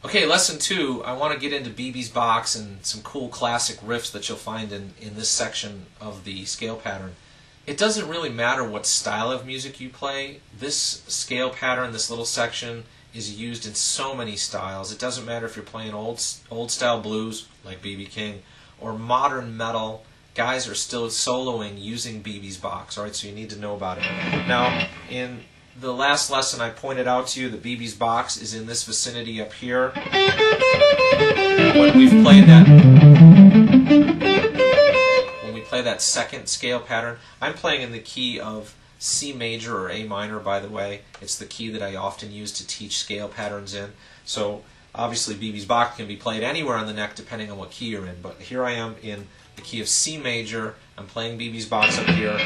Okay, lesson 2, I want to get into BB's box and some cool classic riffs that you'll find in this section of the scale pattern. It doesn't really matter what style of music you play. This scale pattern, this little section, is used in so many styles. It doesn't matter if you're playing old style blues, like B.B. King, or modern metal. Guys are still soloing using BB's box, alright, so you need to know about it. Now, in the last lesson I pointed out to you that BB's box is in this vicinity up here. When we play that second scale pattern, I'm playing in the key of C major or A minor, by the way. It's the key that I often use to teach scale patterns in. So obviously BB's box can be played anywhere on the neck depending on what key you're in, but here I am in the key of C major. I'm playing BB's box up here.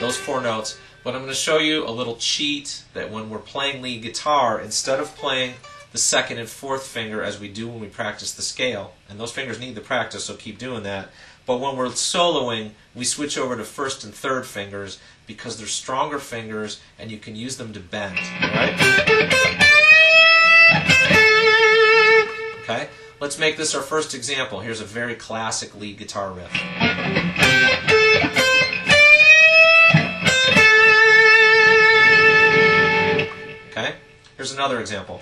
Those 4 notes. But I'm going to show you a little cheat that when we're playing lead guitar, instead of playing the 2nd and 4th finger as we do when we practice the scale, and those fingers need the practice, so keep doing that, but when we're soloing, we switch over to 1st and 3rd fingers because they're stronger fingers and you can use them to bend. Alright? Okay? Let's make this our first example. Here's a very classic lead guitar riff. Okay? Here's another example.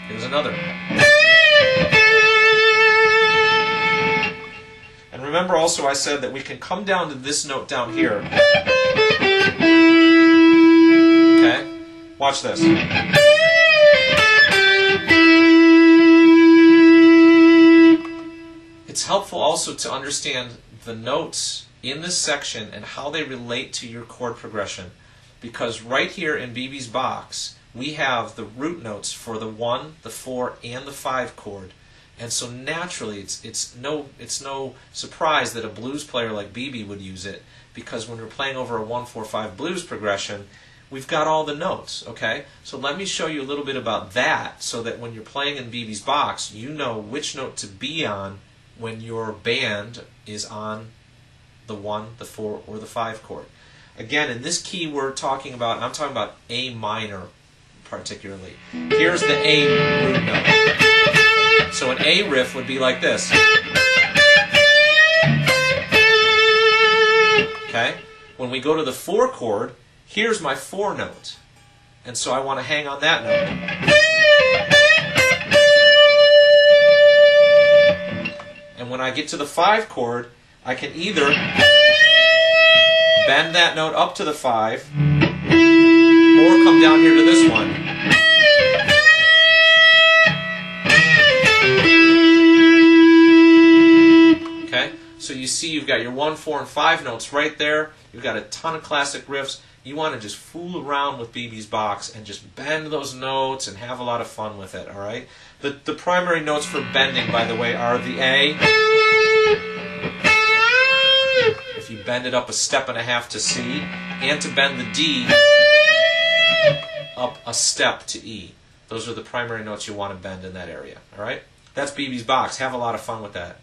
Here's another. And remember also I said that we can come down to this note down here. Okay? Watch this. It's helpful also to understand the notes in this section and how they relate to your chord progression, because right here in BB's box we have the root notes for the 1, the 4, and the 5 chord, and so naturally it's no surprise that a blues player like BB would use it, because when we're playing over a 1-4-5 blues progression we've got all the notes. Okay, so let me show you a little bit about that so that when you're playing in BB's box you know which note to be on when your band is on the 1, the 4, or the 5 chord. Again, in this key we're talking about, I'm talking about A minor particularly. Here's the A root note. So an A riff would be like this. Okay? When we go to the 4 chord, here's my 4 note. And so I want to hang on that note. And when I get to the 5 chord, I can either bend that note up to the 5 or come down here to this one. Okay? So you see you've got your 1, 4, and 5 notes right there. You've got a ton of classic riffs. You want to just fool around with BB's box and just bend those notes and have a lot of fun with it, alright? The primary notes for bending, by the way, are the A. If you bend it up 1.5 steps to C, and to bend the D up 1 step to E. Those are the primary notes you want to bend in that area. Alright? That's BB's box. Have a lot of fun with that.